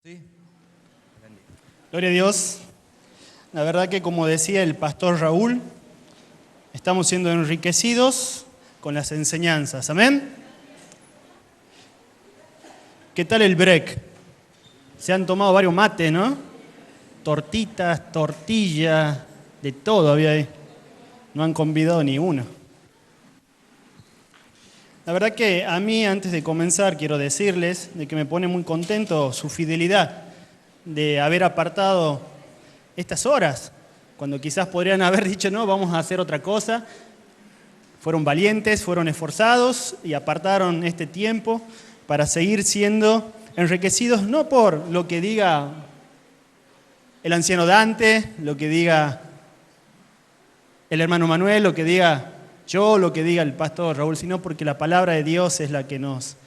Sí. Gloria a Dios. La verdad que, como decía el pastor Raúl, estamos siendo enriquecidos con las enseñanzas. ¿Amén? ¿Qué tal el break? Se han tomado varios mates, ¿no? Tortitas, tortillas, de todo había ahí. No han convidado ni uno. La verdad que a mí, antes de comenzar, quiero decirles de que me pone muy contento su fidelidad de haber apartado estas horas, cuando quizás podrían haber dicho, no, vamos a hacer otra cosa. Fueron valientes, fueron esforzados y apartaron este tiempo para seguir siendo enriquecidos, no por lo que diga el anciano Dante, lo que diga el hermano Manuel, lo que diga yo, lo que diga el pastor Raúl, sino porque la palabra de Dios es la que nos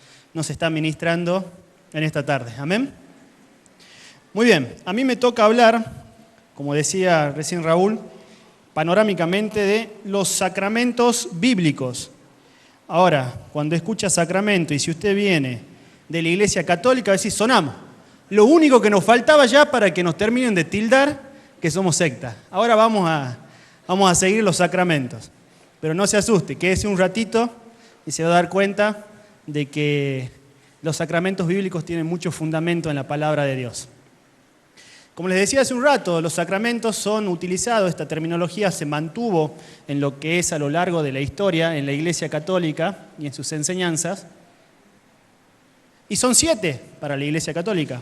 está ministrando en esta tarde. Amén. Muy bien, a mí me toca hablar, como decía recién Raúl, panorámicamente de los sacramentos bíblicos. Ahora, cuando escucha sacramento y si usted viene de la Iglesia Católica, va a decir, sonamos. Lo único que nos faltaba ya para que nos terminen de tildar que somos secta. Ahora vamos a seguir los sacramentos. Pero no se asuste, quédese un ratito y se va a dar cuenta de que los sacramentos bíblicos tienen mucho fundamento en la palabra de Dios. Como les decía hace un rato, los sacramentos son utilizados, esta terminología se mantuvo en lo que es a lo largo de la historia en la Iglesia Católica y en sus enseñanzas. Y son 7 para la Iglesia Católica,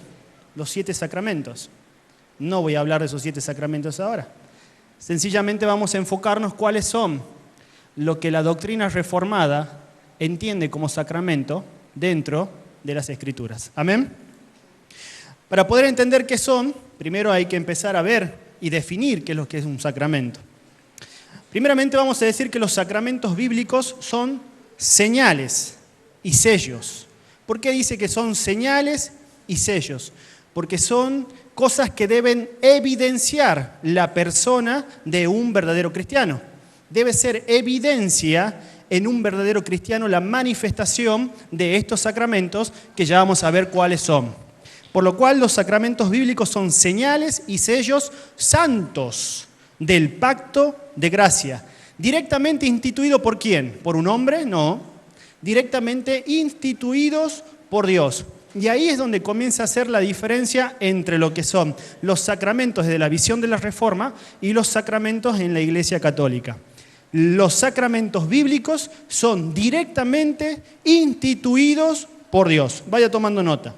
los 7 sacramentos. No voy a hablar de esos 7 sacramentos ahora. Sencillamente vamos a enfocarnos cuáles son lo que la doctrina reformada entiende como sacramento dentro de las Escrituras. ¿Amén? Para poder entender qué son, primero hay que empezar a ver y definir qué es lo que es un sacramento. Primeramente vamos a decir que los sacramentos bíblicos son señales y sellos. ¿Por qué dice que son señales y sellos? Porque son cosas que deben evidenciar la persona de un verdadero cristiano. Debe ser evidencia en un verdadero cristiano la manifestación de estos sacramentos que ya vamos a ver cuáles son. Por lo cual los sacramentos bíblicos son señales y sellos santos del pacto de gracia. ¿Directamente instituido por quién? ¿Por un hombre? No. Directamente instituidos por Dios. Y ahí es donde comienza a ser la diferencia entre lo que son los sacramentos desde la visión de la Reforma y los sacramentos en la Iglesia Católica. Los sacramentos bíblicos son directamente instituidos por Dios. Vaya tomando nota.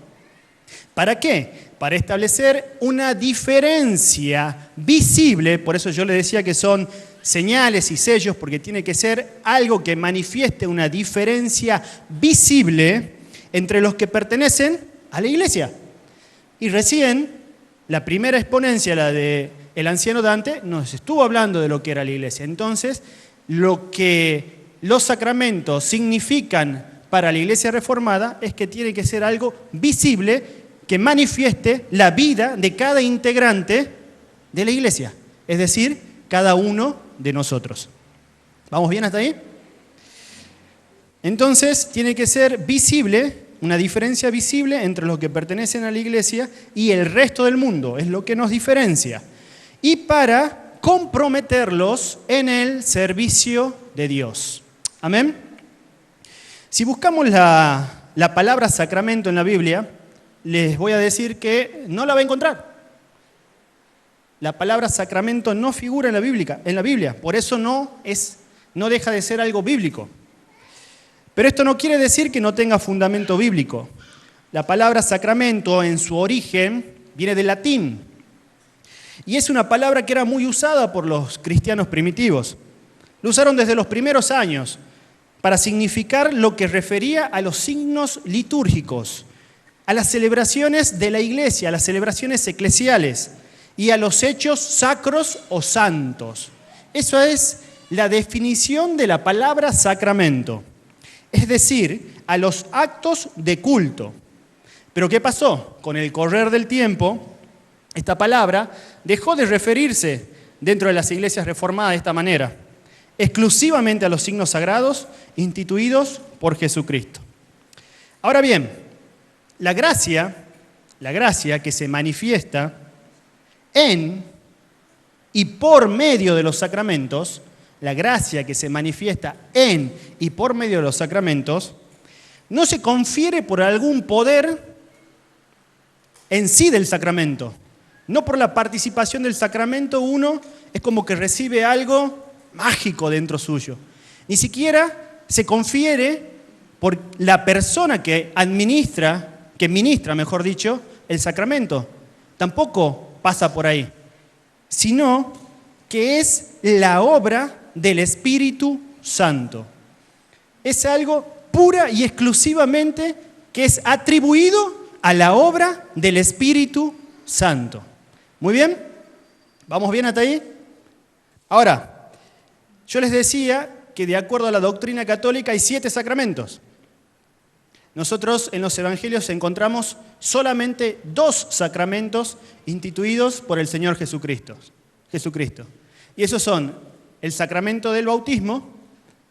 ¿Para qué? Para establecer una diferencia visible, por eso yo le decía que son señales y sellos, porque tiene que ser algo que manifieste una diferencia visible entre los que pertenecen a la Iglesia. Y recién, la primera exponencia, la del anciano Dante, nos estuvo hablando de lo que era la Iglesia. Entonces, lo que los sacramentos significan para la Iglesia reformada es que tiene que ser algo visible que manifieste la vida de cada integrante de la Iglesia, es decir, cada uno de nosotros. ¿Vamos bien hasta ahí? Entonces, tiene que ser visible, una diferencia visible entre los que pertenecen a la Iglesia y el resto del mundo, es lo que nos diferencia. Y para comprometerlos en el servicio de Dios. ¿Amén? Si buscamos la palabra sacramento en la Biblia, les voy a decir que no la va a encontrar. La palabra sacramento no figura en la Biblia, por eso no deja de ser algo bíblico. Pero esto no quiere decir que no tenga fundamento bíblico. La palabra sacramento en su origen viene del latín y es una palabra que era muy usada por los cristianos primitivos. Lo usaron desde los primeros años para significar lo que refería a los signos litúrgicos, a las celebraciones de la iglesia, a las celebraciones eclesiales y a los hechos sacros o santos. Eso es la definición de la palabra sacramento, es decir, a los actos de culto. Pero ¿qué pasó? Con el correr del tiempo, esta palabra dejó de referirse dentro de las iglesias reformadas de esta manera, exclusivamente a los signos sagrados instituidos por Jesucristo. Ahora bien, la gracia la gracia que se manifiesta en y por medio de los sacramentos, la gracia que se manifiesta en y por medio de los sacramentos, no se confiere por algún poder en sí del sacramento. No por la participación del sacramento uno es como que recibe algo mágico dentro suyo. Ni siquiera se confiere por la persona que ministra, mejor dicho, el sacramento. Tampoco pasa por ahí, sino que es la obra del Espíritu Santo. Es algo pura y exclusivamente que es atribuido a la obra del Espíritu Santo. ¿Muy bien? ¿Vamos bien hasta ahí? Ahora, yo les decía que de acuerdo a la doctrina católica hay 7 sacramentos. Nosotros en los evangelios encontramos solamente 2 sacramentos instituidos por el Señor Jesucristo. Y esos son el sacramento del bautismo,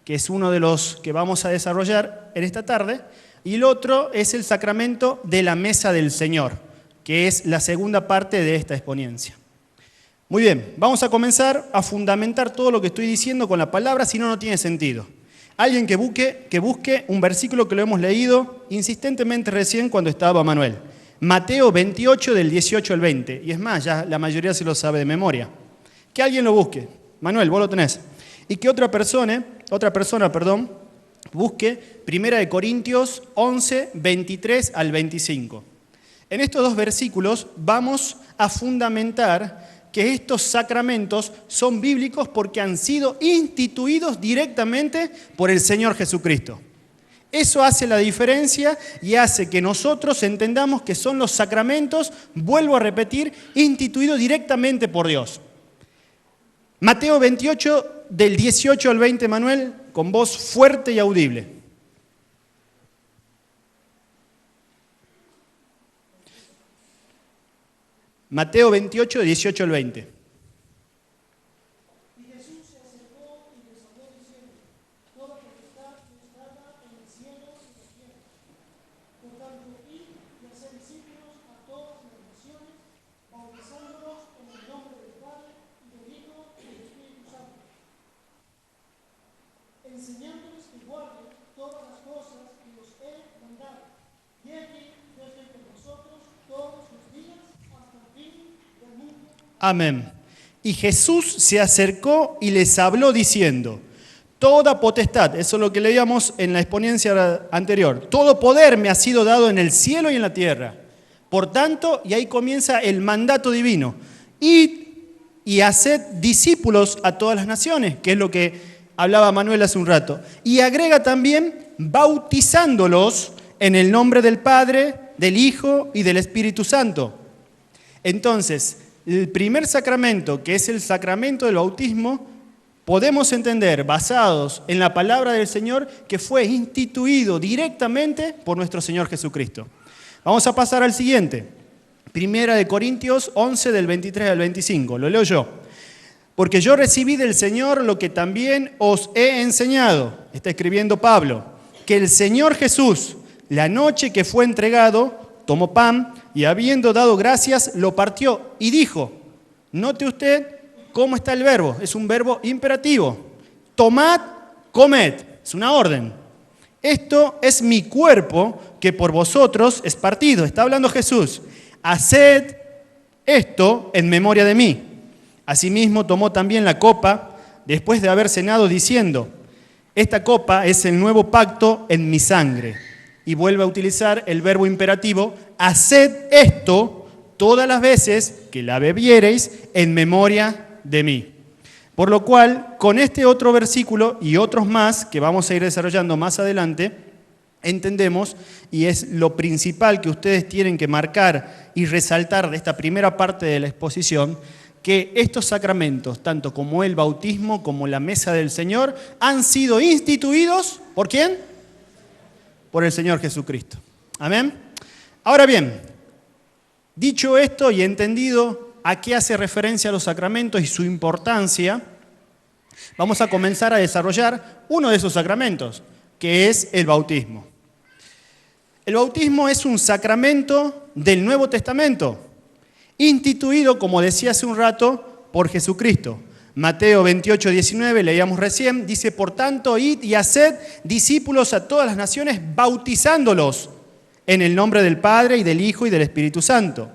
que es uno de los que vamos a desarrollar en esta tarde, y el otro es el sacramento de la mesa del Señor, que es la segunda parte de esta exponencia. Muy bien, vamos a comenzar a fundamentar todo lo que estoy diciendo con la palabra, si no, no tiene sentido. Alguien que busque un versículo que lo hemos leído insistentemente recién cuando estaba Manuel. Mateo 28, del 18 al 20. Y es más, ya la mayoría se lo sabe de memoria. Que alguien lo busque. Manuel, vos lo tenés. Y que otra persona, busque 1 Corintios 11, 23 al 25. En estos 2 versículos vamos a fundamentar que estos sacramentos son bíblicos porque han sido instituidos directamente por el Señor Jesucristo. Eso hace la diferencia y hace que nosotros entendamos que son los sacramentos, vuelvo a repetir, instituidos directamente por Dios. Mateo 28, del 18 al 20, Manuel, con voz fuerte y audible. Mateo 28, 18 al 20. Y Jesús se acercó y les habló diciendo: toda potestad es dada en el cielo y en la tierra. Por tanto, id y haced discípulos a todas las naciones, bautizándolos en el nombre del Padre, y del Hijo y del Espíritu Santo, enseñándoles que guarden todas las cosas que os he mandado. Y aquí yo estoy con vosotros todos los días hasta el fin del mundo. Amén. Y Jesús se acercó y les habló diciendo: toda potestad, eso es lo que leíamos en la exponencia anterior, todo poder me ha sido dado en el cielo y en la tierra. Por tanto, y ahí comienza el mandato divino: id y haced discípulos a todas las naciones, que es lo que hablaba Manuel hace un rato. Y agrega también bautizándolos en el nombre del Padre, del Hijo y del Espíritu Santo. Entonces, el primer sacramento, que es el sacramento del bautismo, podemos entender, basados en la palabra del Señor, que fue instituido directamente por nuestro Señor Jesucristo. Vamos a pasar al siguiente. 1 Corintios 11, del 23 al 25. Lo leo yo. Porque yo recibí del Señor lo que también os he enseñado. Está escribiendo Pablo. Que el Señor Jesús, la noche que fue entregado, tomó pan y habiendo dado gracias, lo partió y dijo, note usted cómo está el verbo, es un verbo imperativo. Tomad, comed, es una orden. Esto es mi cuerpo que por vosotros es partido. Está hablando Jesús. Haced esto en memoria de mí. Asimismo tomó también la copa después de haber cenado diciendo, esta copa es el nuevo pacto en mi sangre. Y vuelve a utilizar el verbo imperativo, haced esto todas las veces que la bebiereis en memoria de mí. Por lo cual, con este otro versículo y otros más que vamos a ir desarrollando más adelante, entendemos, y es lo principal que ustedes tienen que marcar y resaltar de esta primera parte de la exposición, que estos sacramentos, tanto como el bautismo como la mesa del Señor, han sido instituidos, ¿por quién? Por el Señor Jesucristo. Amén. Ahora bien, dicho esto y entendido a qué hace referencia los sacramentos y su importancia, vamos a comenzar a desarrollar uno de esos sacramentos, que es el bautismo. El bautismo es un sacramento del Nuevo Testamento, instituido, como decía hace un rato, por Jesucristo. Mateo 28, 19, leíamos recién, dice, por tanto, id y haced discípulos a todas las naciones, bautizándolos en el nombre del Padre y del Hijo y del Espíritu Santo.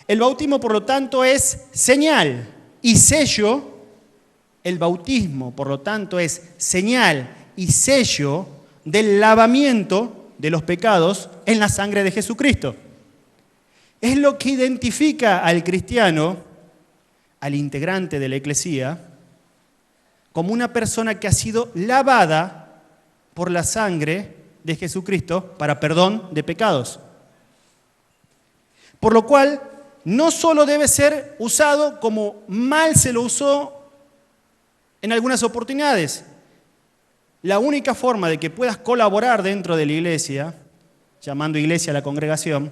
El bautismo, por lo tanto, es señal y sello. El bautismo, por lo tanto, es señal y sello del lavamiento de los pecados en la sangre de Jesucristo. Es lo que identifica al cristiano, al integrante de la Eclesía, como una persona que ha sido lavada por la sangre de Jesucristo para perdón de pecados. Por lo cual, no solo debe ser usado como mal se lo usó en algunas oportunidades. La única forma de que puedas colaborar dentro de la iglesia, llamando iglesia a la congregación,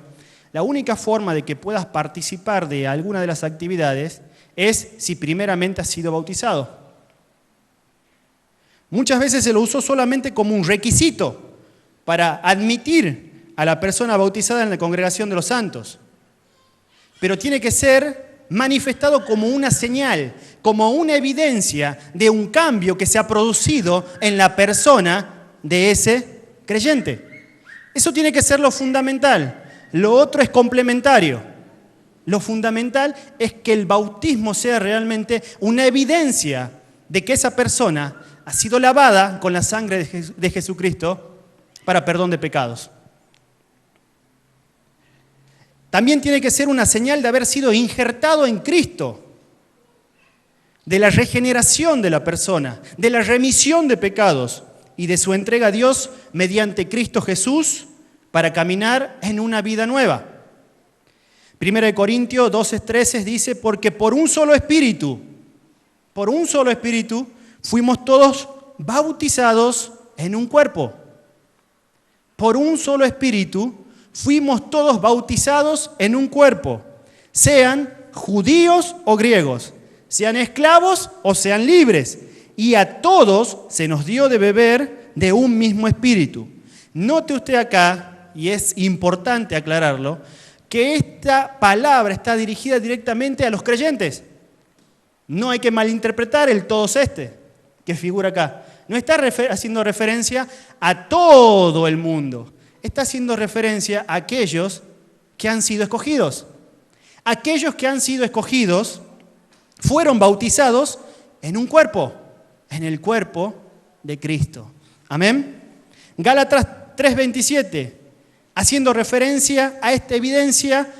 la única forma de que puedas participar de alguna de las actividades es si primeramente has sido bautizado. Muchas veces se lo usó solamente como un requisito para admitir a la persona bautizada en la congregación de los santos. Pero tiene que ser manifestado como una señal, como una evidencia de un cambio que se ha producido en la persona de ese creyente. Eso tiene que ser lo fundamental. Lo otro es complementario. Lo fundamental es que el bautismo sea realmente una evidencia de que esa persona ha sido lavada con la sangre de Jesucristo para perdón de pecados. También tiene que ser una señal de haber sido injertado en Cristo, de la regeneración de la persona, de la remisión de pecados y de su entrega a Dios mediante Cristo Jesús para caminar en una vida nueva. 1 Corintios 12:13 dice, porque por un solo espíritu, fuimos todos bautizados en un cuerpo. Por un solo espíritu fuimos todos bautizados en un cuerpo, sean judíos o griegos, sean esclavos o sean libres, y a todos se nos dio de beber de un mismo espíritu. Note usted acá, y es importante aclararlo, que esta palabra está dirigida directamente a los creyentes. No hay que malinterpretar el todos que figura acá. No está haciendo referencia a todo el mundo. Está haciendo referencia a aquellos que han sido escogidos. Aquellos que han sido escogidos fueron bautizados en un cuerpo, en el cuerpo de Cristo. Amén. Gálatas 3:27, haciendo referencia a esta evidencia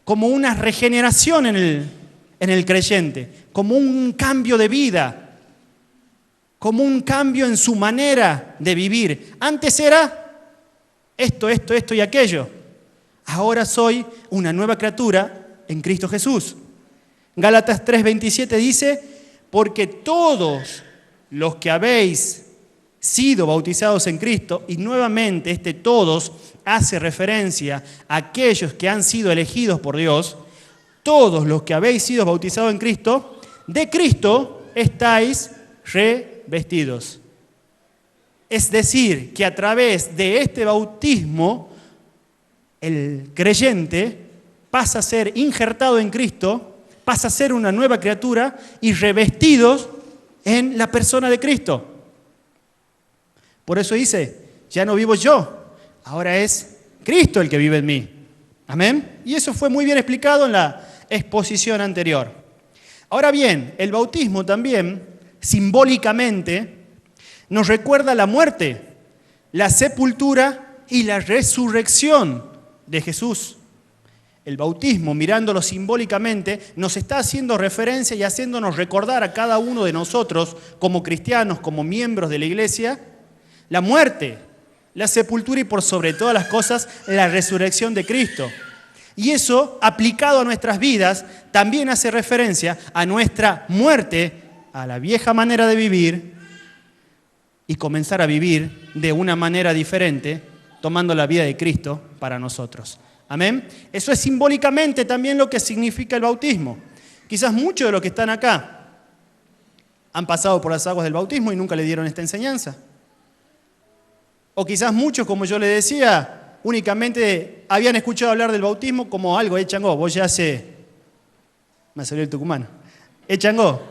como una regeneración en el creyente, como un cambio de vida, como un cambio en su manera de vivir. Antes era esto y aquello. Ahora soy una nueva criatura en Cristo Jesús. Gálatas 3:27 dice, porque todos los que habéis sido bautizados en Cristo, y nuevamente este todos hace referencia a aquellos que han sido elegidos por Dios, todos los que habéis sido bautizados en Cristo, de Cristo estáis revestidos. Es decir, que a través de este bautismo, el creyente pasa a ser injertado en Cristo, pasa a ser una nueva criatura y revestidos en la persona de Cristo. Por eso dice, ya no vivo yo, ahora es Cristo el que vive en mí. Amén. Y eso fue muy bien explicado en la exposición anterior. Ahora bien, el bautismo también, simbólicamente, nos recuerda la muerte, la sepultura y la resurrección de Jesús. El bautismo, mirándolo simbólicamente, nos está haciendo referencia y haciéndonos recordar a cada uno de nosotros, como cristianos, como miembros de la iglesia, la muerte, la sepultura y por sobre todas las cosas, la resurrección de Cristo. Y eso, aplicado a nuestras vidas, también hace referencia a nuestra muerte, a la vieja manera de vivir, y comenzar a vivir de una manera diferente, tomando la vida de Cristo para nosotros. Amén. Eso es simbólicamente también lo que significa el bautismo. Quizás muchos de los que están acá han pasado por las aguas del bautismo y nunca le dieron esta enseñanza. O quizás muchos, como yo le decía, únicamente habían escuchado hablar del bautismo como algo, Changó, vos ya me salió el tucumano, Changó,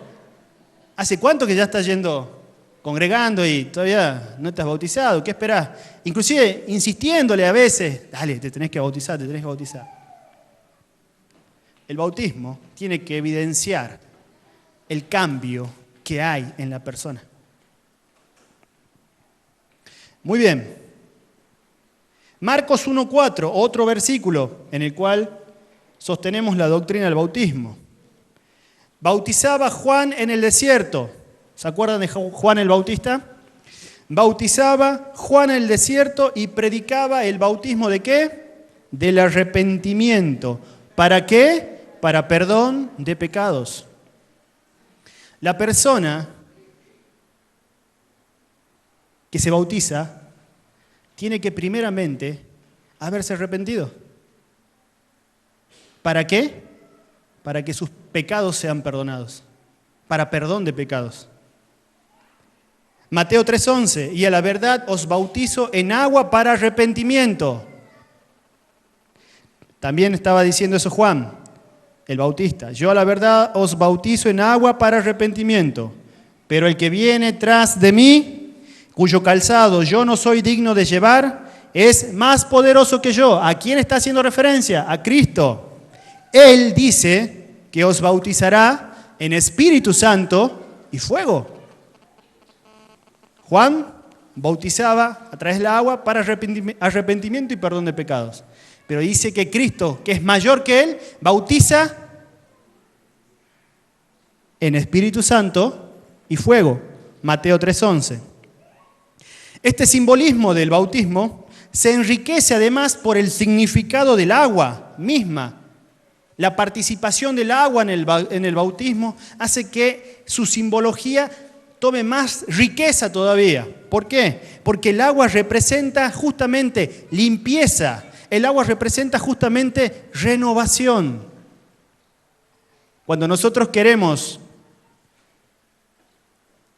¿hace cuánto que ya estás yendo, congregando y todavía no estás bautizado? ¿Qué esperás? Inclusive insistiéndole a veces, dale, te tenés que bautizar, te tenés que bautizar. El bautismo tiene que evidenciar el cambio que hay en la persona. Muy bien. Marcos 1:4, otro versículo en el cual sostenemos la doctrina del bautismo. Bautizaba Juan en el desierto. ¿Se acuerdan de Juan el Bautista? Bautizaba Juan en el desierto y predicaba el bautismo ¿de qué? Del arrepentimiento. ¿Para qué? Para perdón de pecados. La persona que se bautiza tiene que primeramente haberse arrepentido. ¿Para qué? Para que sus pecados sean perdonados. Para perdón de pecados. Mateo 3:11, y a la verdad os bautizo en agua para arrepentimiento. También estaba diciendo eso Juan, el Bautista. Yo a la verdad os bautizo en agua para arrepentimiento, pero el que viene tras de mí, cuyo calzado yo no soy digno de llevar, es más poderoso que yo. ¿A quién está haciendo referencia? A Cristo. Él dice que os bautizará en Espíritu Santo y fuego. Juan bautizaba a través del agua para arrepentimiento y perdón de pecados. Pero dice que Cristo, que es mayor que él, bautiza en Espíritu Santo y fuego. Mateo 3:11. Este simbolismo del bautismo se enriquece además por el significado del agua misma. La participación del agua en el bautismo hace que su simbología tome más riqueza todavía. ¿Por qué? Porque el agua representa justamente limpieza. El agua representa justamente renovación. Cuando nosotros queremos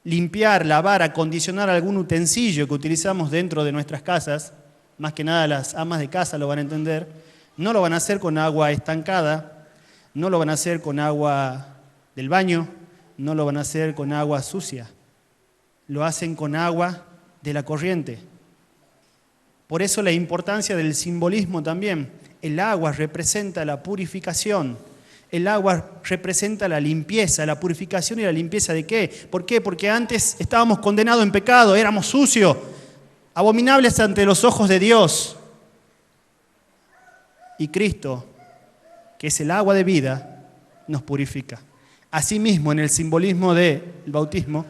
limpiar, lavar, acondicionar algún utensilio que utilizamos dentro de nuestras casas, más que nada las amas de casa lo van a entender, no lo van a hacer con agua estancada, no lo van a hacer con agua del baño, no lo van a hacer con agua sucia, lo hacen con agua de la corriente. Por eso la importancia del simbolismo también. El agua representa la purificación. El agua representa la limpieza, la purificación y la limpieza ¿de qué? ¿Por qué? Porque antes estábamos condenados en pecado, éramos sucios, abominables ante los ojos de Dios. Y Cristo, que es el agua de vida, nos purifica. Asimismo, en el simbolismo del bautismo,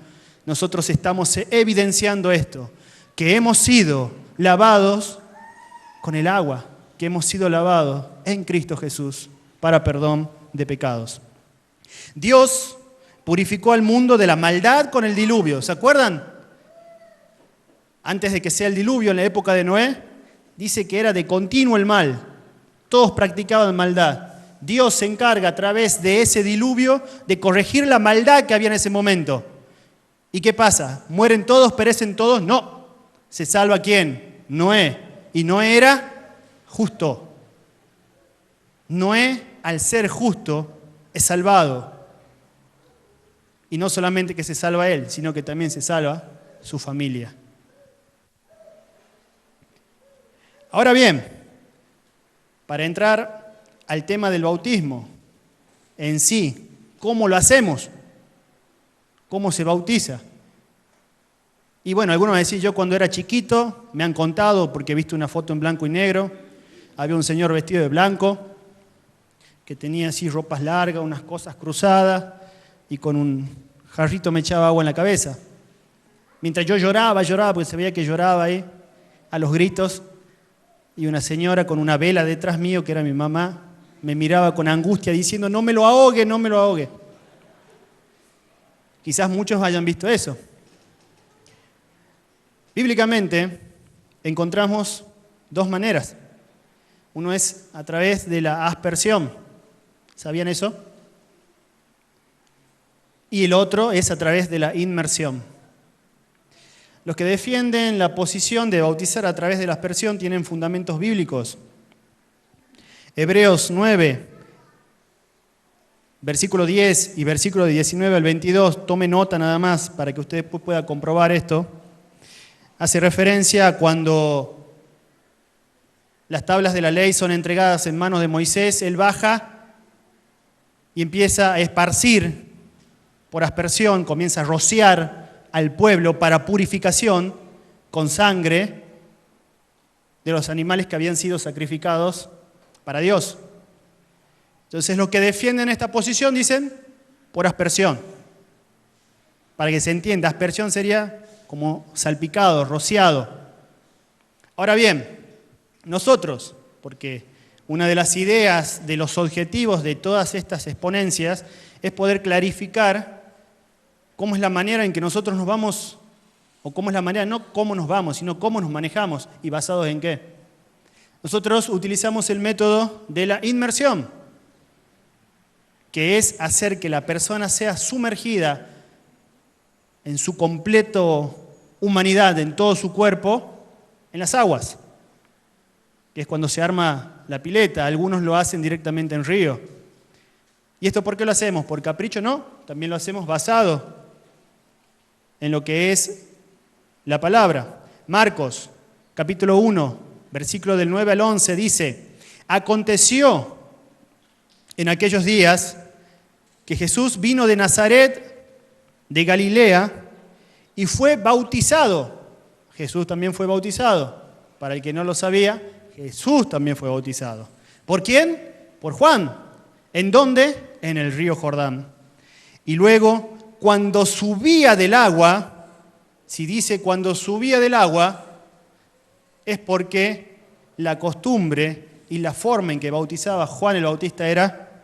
nosotros estamos evidenciando esto, que hemos sido lavados con el agua, que hemos sido lavados en Cristo Jesús para perdón de pecados. Dios purificó al mundo de la maldad con el diluvio. ¿Se acuerdan? Antes de que sea el diluvio, en la época de Noé, dice que era de continuo el mal. Todos practicaban maldad. Dios se encarga a través de ese diluvio de corregir la maldad que había en ese momento. ¿Y qué pasa? ¿Mueren todos, perecen todos? No. ¿Se salva quién? Noé. Y Noé era justo. Noé, al ser justo, es salvado. Y no solamente que se salva él, sino que también se salva su familia. Ahora bien, para entrar al tema del bautismo en sí, ¿cómo lo hacemos? ¿Cómo se bautiza? Y bueno, algunos van a decir, yo cuando era chiquito, me han contado, porque he visto una foto en blanco y negro, había un señor vestido de blanco, que tenía así ropas largas, unas cosas cruzadas, y con un jarrito me echaba agua en la cabeza. Mientras yo lloraba, porque se veía que lloraba ahí, a los gritos, y una señora con una vela detrás mío, que era mi mamá, me miraba con angustia diciendo, no me lo ahogue, no me lo ahogue. Quizás muchos hayan visto eso. Bíblicamente encontramos dos maneras. Uno es a través de la aspersión. ¿Sabían eso? Y el otro es a través de la inmersión. Los que defienden la posición de bautizar a través de la aspersión tienen fundamentos bíblicos. Hebreos 9, versículo 10 y versículo 19 al 22, tome nota nada más para que usted pueda comprobar esto. Hace referencia a cuando las tablas de la ley son entregadas en manos de Moisés, él baja y empieza a esparcir por aspersión, comienza a rociar al pueblo para purificación con sangre de los animales que habían sido sacrificados para Dios. Entonces los que defienden esta posición dicen por aspersión. Para que se entienda, aspersión sería como salpicado, rociado. Ahora bien, nosotros, porque una de las ideas, de los objetivos de todas estas exponencias es poder clarificar cómo es la manera en que nosotros nos vamos, o cómo es la manera, no cómo nos vamos, sino cómo nos manejamos y basados en qué. Nosotros utilizamos el método de la inmersión, que es hacer que la persona sea sumergida en su completo humanidad, en todo su cuerpo, en las aguas, que es cuando se arma la pileta. Algunos lo hacen directamente en río. ¿Y esto por qué lo hacemos? ¿Por capricho? No, también lo hacemos basado en lo que es la palabra. Marcos, capítulo 1, versículo del 9 al 11, dice: aconteció en aquellos días que Jesús vino de Nazaret, de Galilea, y fue bautizado. Jesús también fue bautizado. Para el que no lo sabía, Jesús también fue bautizado. ¿Por quién? Por Juan. ¿En dónde? En el río Jordán. Y luego, cuando subía del agua, si dice cuando subía del agua, es porque la costumbre y la forma en que bautizaba Juan el Bautista era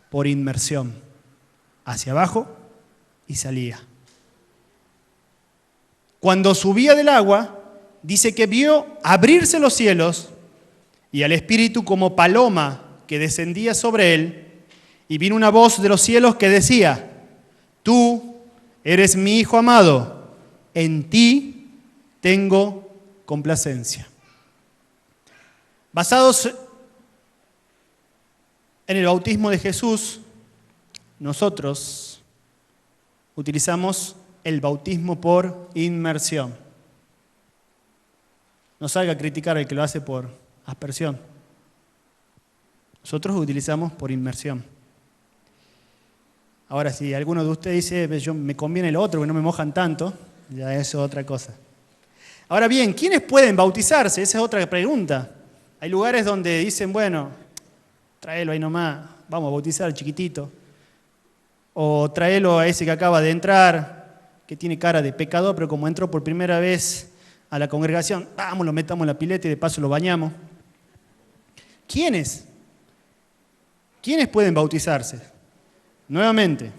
por inmersión. Hacia abajo y salía. Cuando subía del agua, dice que vio abrirse los cielos y al Espíritu como paloma que descendía sobre él, y vino una voz de los cielos que decía: tú eres mi Hijo amado, en ti tengo complacencia. Basados en el bautismo de Jesús, nosotros utilizamos el bautismo por inmersión. No salga a criticar al que lo hace por aspersión. Nosotros utilizamos por inmersión. Ahora, si alguno de ustedes dice, yo me conviene el otro, que no me mojan tanto, ya eso es otra cosa. Ahora bien, ¿quiénes pueden bautizarse? Esa es otra pregunta. Hay lugares donde dicen, bueno, tráelo ahí nomás, vamos a bautizar al chiquitito. O tráelo a ese que acaba de entrar, que tiene cara de pecador, pero como entró por primera vez a la congregación, vamos, lo metamos en la pileta y de paso lo bañamos. ¿Quiénes? ¿Quiénes pueden bautizarse? Nuevamente,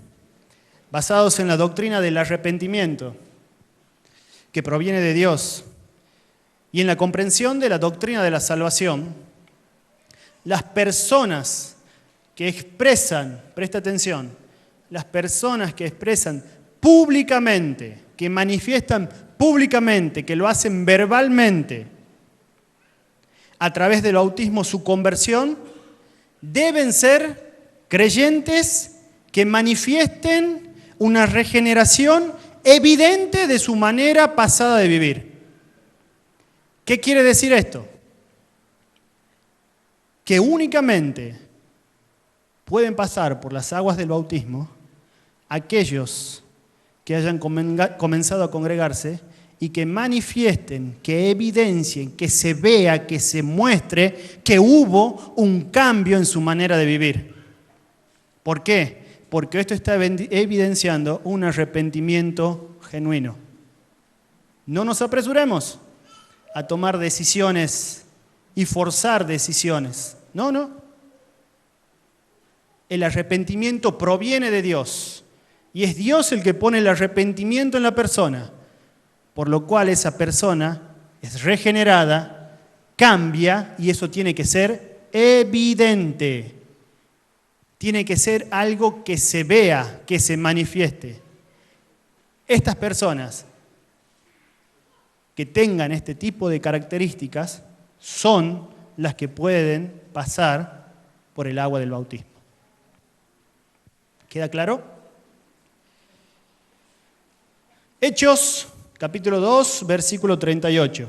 basados en la doctrina del arrepentimiento, que proviene de Dios, y en la comprensión de la doctrina de la salvación, las personas que expresan, presta atención, las personas que expresan públicamente, que manifiestan públicamente, que lo hacen verbalmente, a través del bautismo su conversión, deben ser creyentes que manifiesten una regeneración evidente de su manera pasada de vivir. ¿Qué quiere decir esto? Que únicamente pueden pasar por las aguas del bautismo aquellos que hayan comenzado a congregarse y que manifiesten, que evidencien, que se vea, que se muestre que hubo un cambio en su manera de vivir. ¿Por qué? Porque esto está evidenciando un arrepentimiento genuino. No nos apresuremos a tomar decisiones y forzar decisiones. No. El arrepentimiento proviene de Dios y es Dios el que pone el arrepentimiento en la persona, por lo cual esa persona es regenerada, cambia y eso tiene que ser evidente. Tiene que ser algo que se vea, que se manifieste. Estas personas que tengan este tipo de características son las que pueden pasar por el agua del bautismo. ¿Queda claro? Hechos, capítulo 2, versículo 38.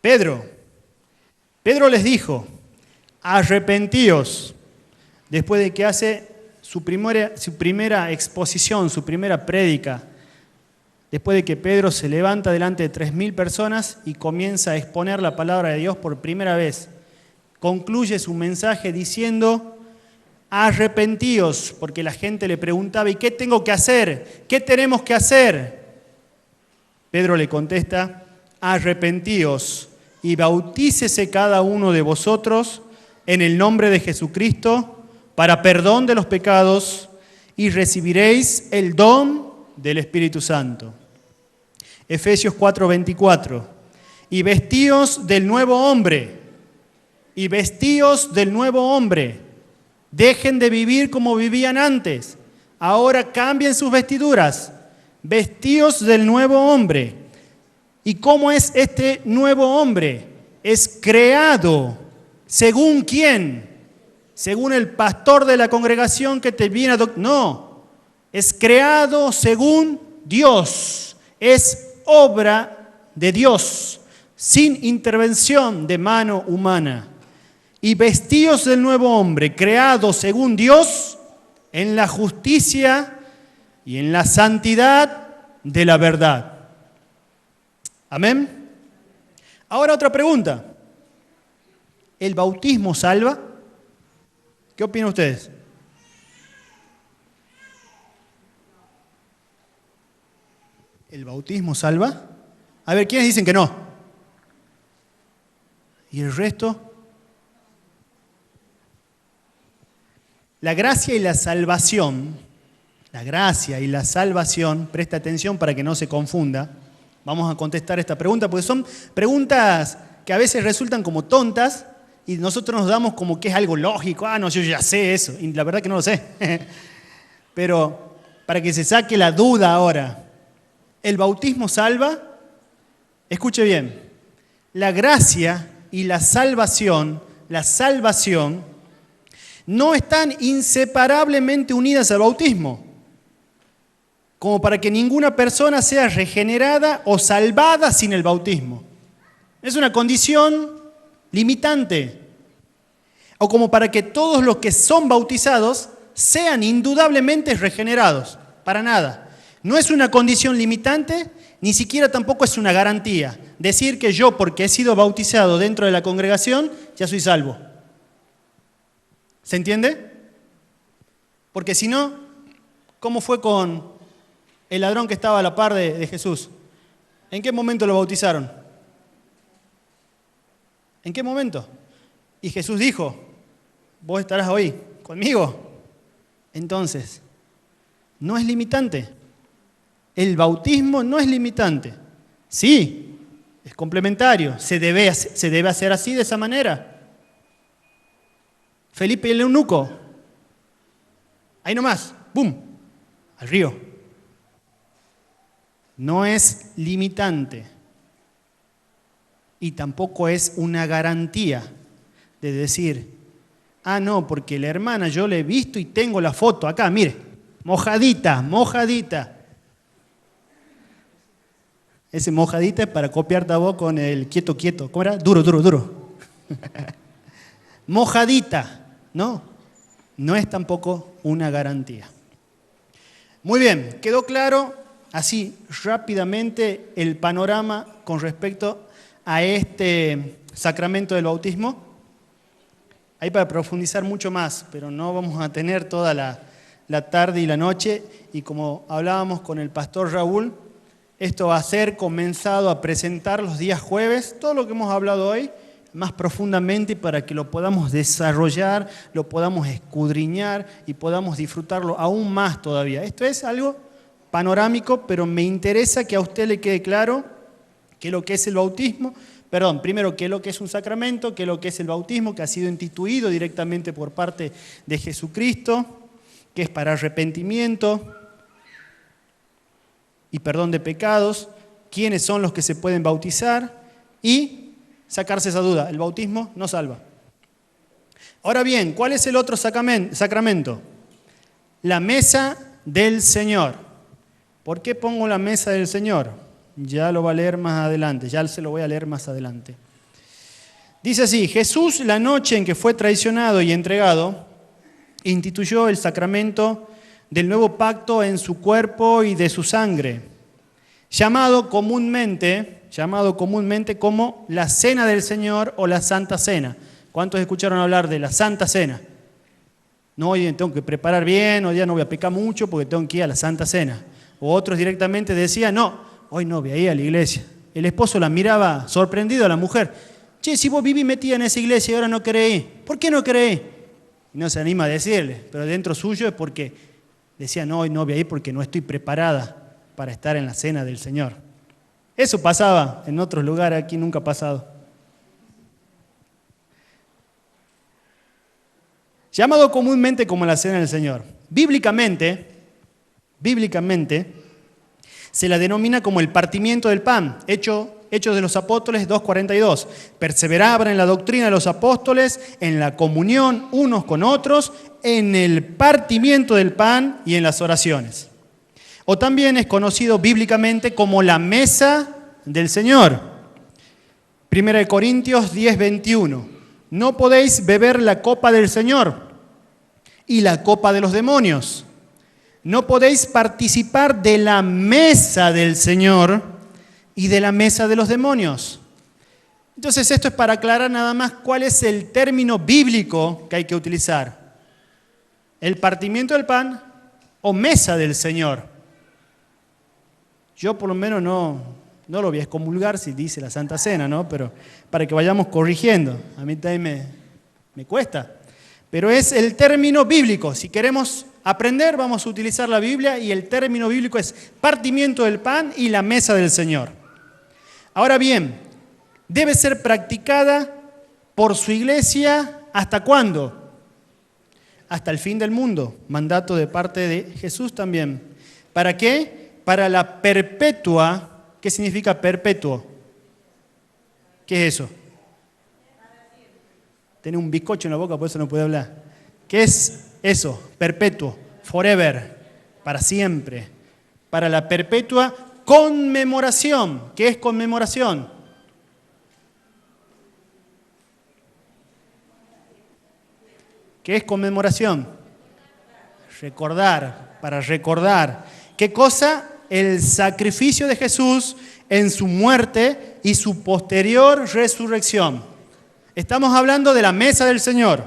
Pedro les dijo, arrepentíos, después de que hace su primera exposición, su primera prédica, después de que Pedro se levanta delante de 3.000 personas y comienza a exponer la palabra de Dios por primera vez. Concluye su mensaje diciendo, arrepentíos, porque la gente le preguntaba, ¿y qué tengo que hacer? ¿Qué tenemos que hacer? Pedro le contesta, arrepentíos y bautícese cada uno de vosotros en el nombre de Jesucristo para perdón de los pecados y recibiréis el don del Espíritu Santo. Efesios 4:24. Y vestíos del nuevo hombre. Y vestíos del nuevo hombre. Dejen de vivir como vivían antes. Ahora cambien sus vestiduras. Vestíos del nuevo hombre. ¿Y cómo es este nuevo hombre? Es creado. ¿Según quién? ¿Según el pastor de la congregación que te viene a No. Es creado según Dios. Es obra de Dios, sin intervención de mano humana. Y vestíos del nuevo hombre, creado según Dios, en la justicia y en la santidad de la verdad. ¿Amén? Ahora otra pregunta. ¿El bautismo salva? ¿Qué opinan ustedes? ¿El bautismo salva? A ver, ¿quiénes dicen que no? ¿Y el resto? La gracia y la salvación, presta atención para que no se confunda. Vamos a contestar esta pregunta, porque son preguntas que a veces resultan como tontas y nosotros nos damos como que es algo lógico. No, yo ya sé eso, y la verdad que no lo sé. Pero para que se saque la duda ahora, ¿el bautismo salva? Escuche bien, la gracia y la salvación no están inseparablemente unidas al bautismo, como para que ninguna persona sea regenerada o salvada sin el bautismo. Es una condición limitante. O como para que todos los que son bautizados sean indudablemente regenerados. Para nada. No es una condición limitante, ni siquiera tampoco es una garantía. Decir que yo, porque he sido bautizado dentro de la congregación, ya soy salvo. ¿Se entiende? Porque si no, ¿cómo fue con el ladrón que estaba a la par de Jesús? ¿En qué momento lo bautizaron? ¿En qué momento? Y Jesús dijo, vos estarás hoy conmigo. Entonces, no es limitante. El bautismo no es limitante. Sí, es complementario. Se debe hacer así, de esa manera. Felipe y el eunuco. Ahí nomás, ¡bum!, al río. No es limitante. Y tampoco es una garantía de decir, no, porque la hermana yo la he visto y tengo la foto acá, mire, mojadita. Ese mojadita es para copiarte a vos con el quieto. ¿Cómo era? Duro. Mojadita. No es tampoco una garantía. Muy bien, quedó claro así rápidamente el panorama con respecto a este sacramento del bautismo. Hay para profundizar mucho más, pero no vamos a tener toda la tarde y la noche. Y como hablábamos con el pastor Raúl, esto va a ser comenzado a presentar los días jueves, todo lo que hemos hablado hoy, más profundamente para que lo podamos desarrollar, lo podamos escudriñar y podamos disfrutarlo aún más todavía. Esto es algo panorámico, pero me interesa que a usted le quede claro qué es lo que es el bautismo. Primero, qué es lo que es un sacramento, qué es lo que es el bautismo, que ha sido instituido directamente por parte de Jesucristo, que es para arrepentimiento y perdón de pecados, quiénes son los que se pueden bautizar y sacarse esa duda. El bautismo no salva. Ahora bien, ¿cuál es el otro sacramento? La mesa del Señor. ¿Por qué pongo la mesa del Señor? Ya lo va a leer más adelante, ya se lo voy a leer más adelante. Dice así: Jesús, la noche en que fue traicionado y entregado, instituyó el sacramento del nuevo pacto en su cuerpo y de su sangre, llamado comúnmente como la Cena del Señor o la Santa Cena. ¿Cuántos escucharon hablar de la Santa Cena? No, hoy tengo que preparar bien, hoy ya no voy a pecar mucho porque tengo que ir a la Santa Cena. O otros directamente decían, no, hoy no voy a ir a la iglesia. El esposo la miraba sorprendido a la mujer. Che, si vos vivís metida en esa iglesia y ahora no querés ir, ¿por qué no querés ir? Y no se anima a decirle, pero dentro suyo es porque decía, no, hoy no voy a ir porque no estoy preparada para estar en la cena del Señor. Eso pasaba en otros lugares, aquí nunca ha pasado. Llamado comúnmente como la Cena del Señor. Bíblicamente, se la denomina como el partimiento del pan, Hechos de los Apóstoles 2:42. Perseveraban en la doctrina de los apóstoles, en la comunión unos con otros, en el partimiento del pan y en las oraciones. O también es conocido bíblicamente como la mesa del Señor. 1 Corintios 10:21. No podéis beber la copa del Señor y la copa de los demonios. No podéis participar de la mesa del Señor y de la mesa de los demonios. Entonces esto es para aclarar nada más cuál es el término bíblico que hay que utilizar. El partimiento del pan o mesa del Señor. Yo por lo menos no lo voy a excomulgar si dice la Santa Cena, ¿no? Pero para que vayamos corrigiendo. A mí también me cuesta. Pero es el término bíblico. Si queremos aprender, vamos a utilizar la Biblia y el término bíblico es partimiento del pan y la mesa del Señor. Ahora bien, debe ser practicada por su iglesia ¿hasta cuándo? Hasta el fin del mundo. Mandato de parte de Jesús también. ¿Para qué? Para la perpetua. ¿Qué significa perpetuo? ¿Qué es eso? Tiene un bizcocho en la boca, por eso no puede hablar. ¿Qué es eso? Perpetuo, forever, para siempre. Para la perpetua conmemoración. ¿Qué es conmemoración? ¿Qué es conmemoración? Recordar, para recordar. ¿Qué cosa? El sacrificio de Jesús en su muerte y su posterior resurrección. Estamos hablando de la mesa del Señor.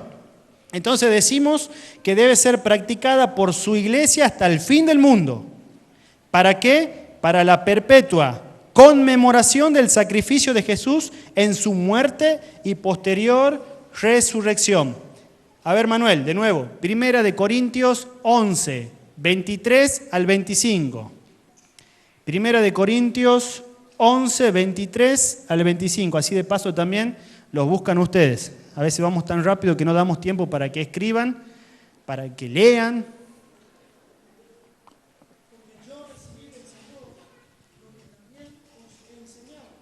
Entonces decimos que debe ser practicada por su iglesia hasta el fin del mundo. ¿Para qué? Para la perpetua conmemoración del sacrificio de Jesús en su muerte y posterior resurrección. A ver, Manuel, de nuevo, 1 Corintios 11, 23 al 25. 1 Corintios 11, 23 al 25. Así de paso también los buscan ustedes. A veces vamos tan rápido que no damos tiempo para que escriban, para que lean. Porque yo recibí del Señor lo que también os he enseñado,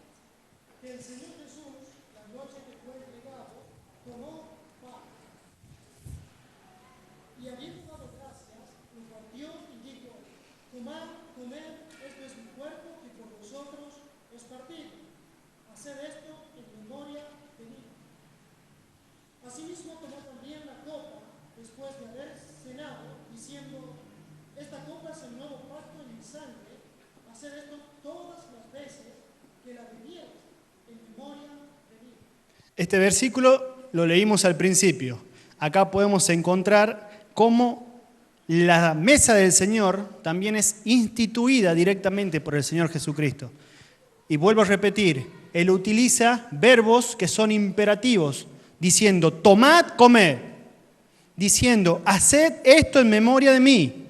que el Señor Jesús, la noche que fue entregado, tomó pan, y habiendo dado gracias, lo partió y dijo, tomad, comed, esto es mi cuerpo que por vosotros es partido. Haced esto en memoria de mí. Asimismo tomó también la copa después de haber cenado, diciendo, esta copa es el nuevo pacto en mi sangre, haced esto todas las veces que la bebiereis en memoria de mí. Este versículo lo leímos al principio. Acá podemos encontrar cómo la mesa del Señor también es instituida directamente por el Señor Jesucristo. Y vuelvo a repetir, Él utiliza verbos que son imperativos, diciendo, tomad, comed, diciendo, haced esto en memoria de mí,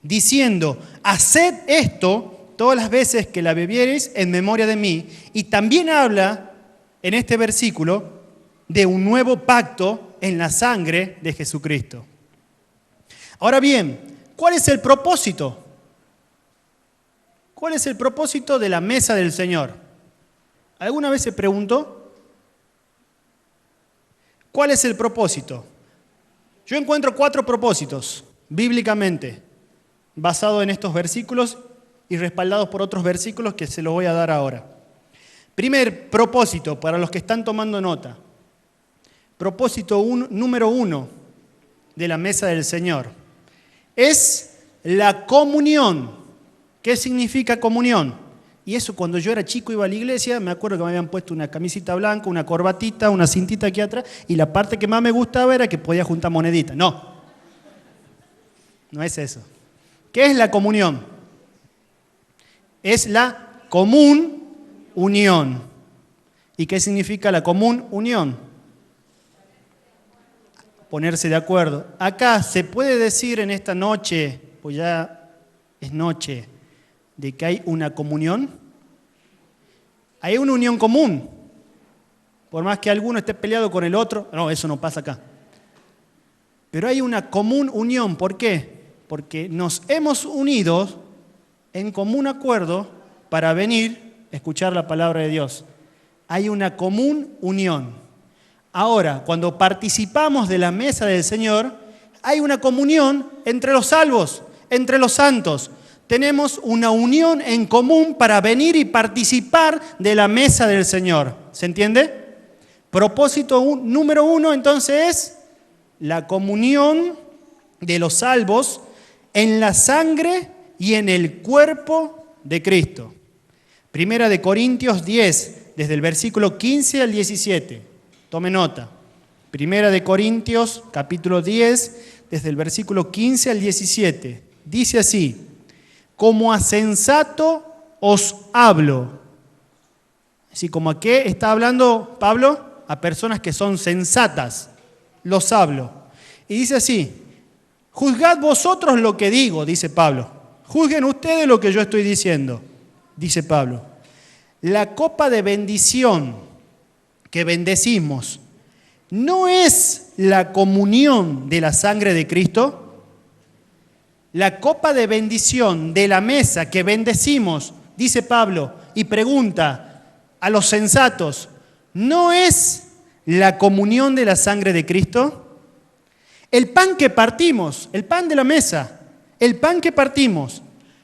diciendo, haced esto todas las veces que la bebiereis en memoria de mí. Y también habla en este versículo de un nuevo pacto en la sangre de Jesucristo. Ahora bien, ¿cuál es el propósito? ¿Cuál es el propósito de la mesa del Señor? ¿Alguna vez se preguntó? ¿Cuál es el propósito? Yo encuentro 4 propósitos, bíblicamente, basados en estos versículos y respaldados por otros versículos que se los voy a dar ahora. Primer propósito, para los que están tomando nota. Propósito número 1 de la mesa del Señor es la comunión. ¿Qué significa comunión? Y eso cuando yo era chico iba a la iglesia, me acuerdo que me habían puesto una camisita blanca, una corbatita, una cintita aquí atrás, y la parte que más me gustaba era que podía juntar moneditas. No es eso. ¿Qué es la comunión? Es la común unión. ¿Y qué significa la común unión? Ponerse de acuerdo. Acá se puede decir en esta noche, pues ya es noche, de que hay una comunión. Hay una unión común. Por más que alguno esté peleado con el otro, no, eso no pasa acá. Pero hay una común unión. ¿Por qué? Porque nos hemos unido en común acuerdo para venir a escuchar la palabra de Dios. Hay una común unión. Ahora, cuando participamos de la mesa del Señor, hay una comunión entre los salvos, entre los santos. Tenemos una unión en común para venir y participar de la mesa del Señor. ¿Se entiende? Propósito número 1, entonces, es la comunión de los salvos en la sangre y en el cuerpo de Cristo. Primera de Corintios 10, desde el versículo 15 al 17. Tome nota. Primera de Corintios, capítulo 10, desde el versículo 15 al 17. Dice así: como a sensato os hablo. Así como a qué está hablando Pablo, a personas que son sensatas, los hablo. Y dice así: juzgad vosotros lo que digo, dice Pablo. Juzguen ustedes lo que yo estoy diciendo, dice Pablo. La copa de bendición que bendecimos, ¿no es la comunión de la sangre de Cristo? La copa de bendición de la mesa que bendecimos, dice Pablo, y pregunta a los sensatos, ¿no es la comunión de la sangre de Cristo? El pan que partimos, el pan de la mesa, el pan que partimos,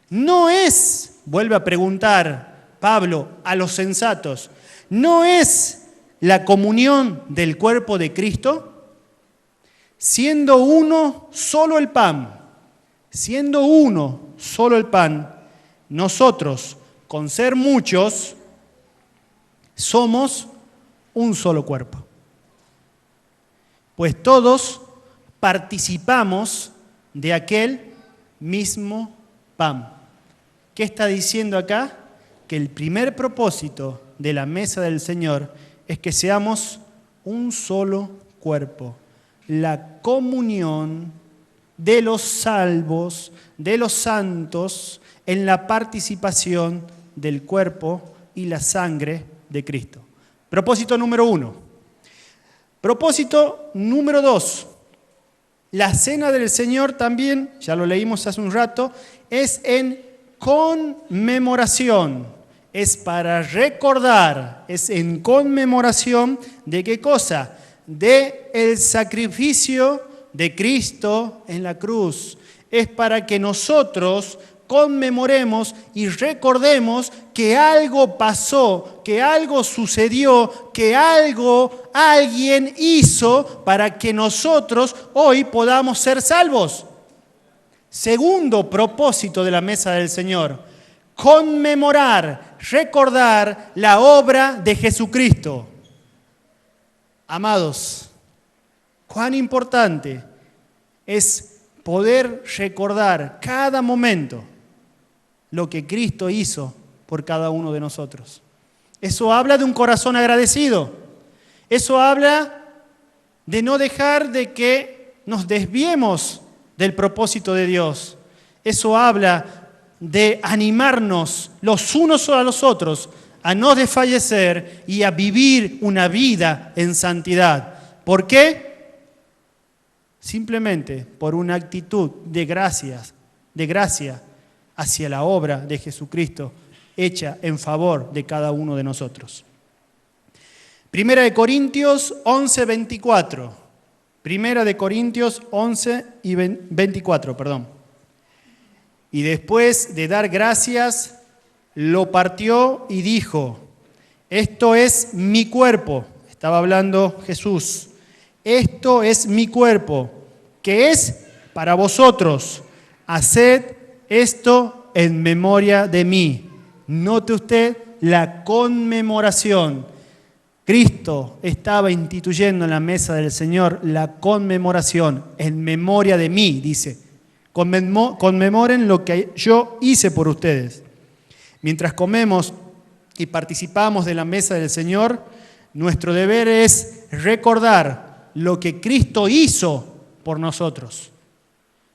¿no es, vuelve a preguntar Pablo a los sensatos, ¿no es la comunión del cuerpo de Cristo? Siendo uno solo el pan, nosotros, con ser muchos, somos un solo cuerpo. Pues todos participamos de aquel mismo pan. ¿Qué está diciendo acá? Que el primer propósito de la mesa del Señor es que seamos un solo cuerpo. La comunión de los salvos, de los santos, en la participación del cuerpo y la sangre de Cristo. Propósito número 1. Propósito número 2. La cena del Señor también, ya lo leímos hace un rato, es en conmemoración. Es para recordar, es en conmemoración de ¿qué cosa? De el sacrificio de Cristo en la cruz. Es para que nosotros conmemoremos y recordemos que algo pasó, que algo sucedió, que alguien hizo para que nosotros hoy podamos ser salvos. Segundo propósito de la mesa del Señor: conmemorar, recordar la obra de Jesucristo. Amados, cuán importante es poder recordar cada momento lo que Cristo hizo por cada uno de nosotros. Eso habla de un corazón agradecido. Eso habla de no dejar de que nos desviemos del propósito de Dios. Eso habla de animarnos los unos a los otros a no desfallecer y a vivir una vida en santidad. ¿Por qué? Simplemente por una actitud de gracia hacia la obra de Jesucristo hecha en favor de cada uno de nosotros. Primera de Corintios 11, 24. Primera de Corintios 11 y 24, perdón. Y después de dar gracias, lo partió y dijo: esto es mi cuerpo. Estaba hablando Jesús. Esto es mi cuerpo, que es para vosotros. Haced esto en memoria de mí. Note usted la conmemoración. Cristo estaba instituyendo en la mesa del Señor la conmemoración en memoria de mí, dice. Conmemoren lo que yo hice por ustedes. Mientras comemos y participamos de la mesa del Señor, nuestro deber es recordar lo que Cristo hizo por nosotros.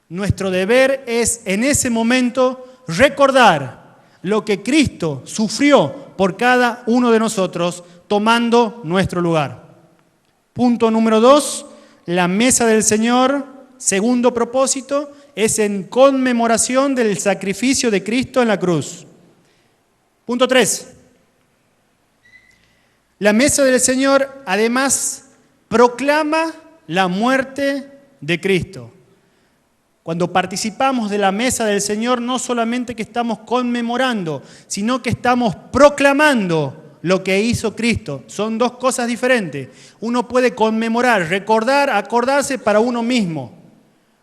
Nuestro deber es en ese momento recordar lo que Cristo sufrió por cada uno de nosotros, tomando nuestro lugar. Punto número 2, la mesa del Señor, segundo propósito, es en conmemoración del sacrificio de Cristo en la cruz. Punto 3, la mesa del Señor además proclama la muerte de Cristo. Cuando participamos de la mesa del Señor, no solamente que estamos conmemorando, sino que estamos proclamando lo que hizo Cristo. Son dos cosas diferentes. Uno puede conmemorar, recordar, acordarse para uno mismo.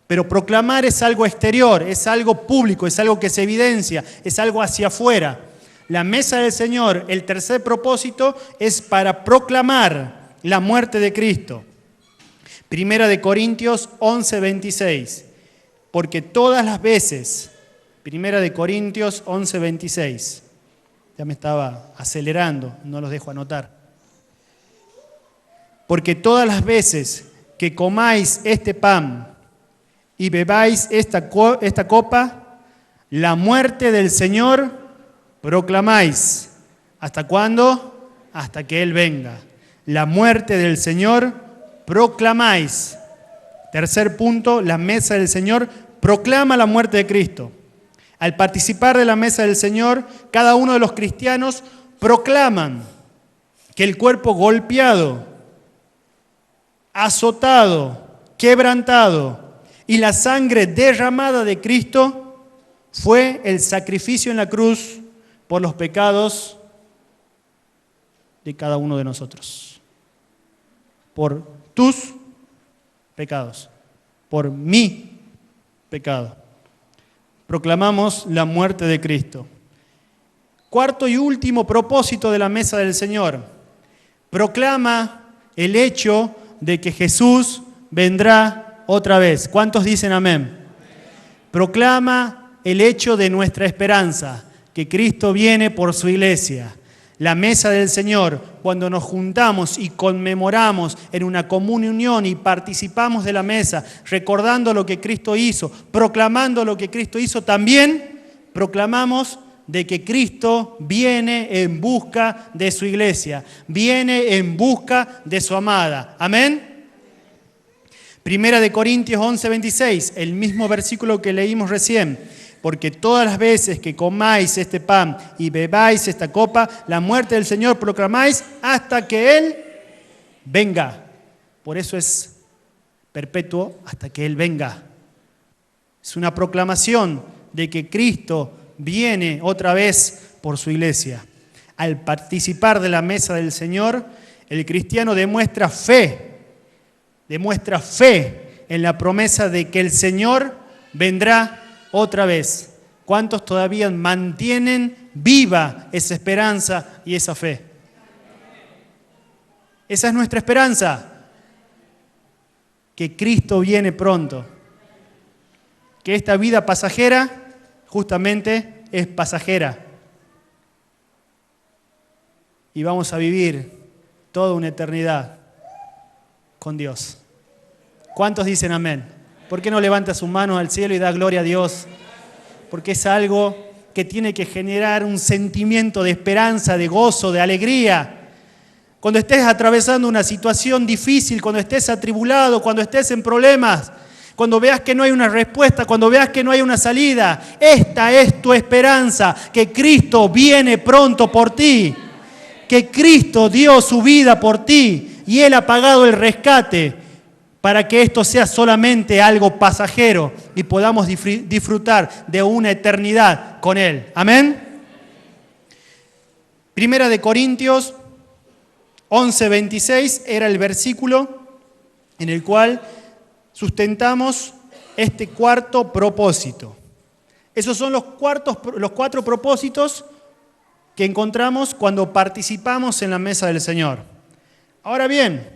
Pero proclamar es algo exterior, es algo público, es algo que se evidencia, es algo hacia afuera. La mesa del Señor, el tercer propósito, es para proclamar la muerte de Cristo. Primera de Corintios 11, 26. Porque todas las veces, Primera de Corintios 11, 26, ya me estaba acelerando, no los dejo anotar. Porque todas las veces que comáis este pan y bebáis esta copa, la muerte del Señor proclamáis. ¿Hasta cuándo? Hasta que Él venga. La muerte del Señor proclamáis. Tercer punto, la mesa del Señor proclama la muerte de Cristo. Al participar de la mesa del Señor, cada uno de los cristianos proclaman que el cuerpo golpeado, azotado, quebrantado y la sangre derramada de Cristo fue el sacrificio en la cruz por los pecados de cada uno de nosotros. Por tus pecados, por mi pecado. Proclamamos la muerte de Cristo. Cuarto y último propósito de la mesa del Señor. Proclama el hecho de que Jesús vendrá otra vez. ¿Cuántos dicen amén? Proclama el hecho de nuestra esperanza, que Cristo viene por su iglesia. La mesa del Señor, cuando nos juntamos y conmemoramos en una comunión y participamos de la mesa, recordando lo que Cristo hizo, proclamando lo que Cristo hizo, también proclamamos de que Cristo viene en busca de su iglesia, viene en busca de su amada. ¿Amén? Primera de Corintios 11, 26, el mismo versículo que leímos recién. Porque todas las veces que comáis este pan y bebáis esta copa, la muerte del Señor proclamáis hasta que Él venga. Por eso es perpetuo hasta que Él venga. Es una proclamación de que Cristo viene otra vez por su iglesia. Al participar de la mesa del Señor, el cristiano demuestra fe en la promesa de que el Señor vendrá otra vez. ¿Cuántos todavía mantienen viva esa esperanza y esa fe? Esa es nuestra esperanza, que Cristo viene pronto, que esta vida pasajera justamente es pasajera y vamos a vivir toda una eternidad con Dios. ¿Cuántos dicen amén? ¿Por qué no levanta sus manos al cielo y da gloria a Dios? Porque es algo que tiene que generar un sentimiento de esperanza, de gozo, de alegría. Cuando estés atravesando una situación difícil, cuando estés atribulado, cuando estés en problemas, cuando veas que no hay una respuesta, cuando veas que no hay una salida, esta es tu esperanza, que Cristo viene pronto por ti, que Cristo dio su vida por ti y Él ha pagado el rescate para que esto sea solamente algo pasajero y podamos disfrutar de una eternidad con Él. Amén. Primera de Corintios 11:26 era el versículo en el cual sustentamos este cuarto propósito. Esos son los cuatro propósitos que encontramos cuando participamos en la mesa del Señor. Ahora bien,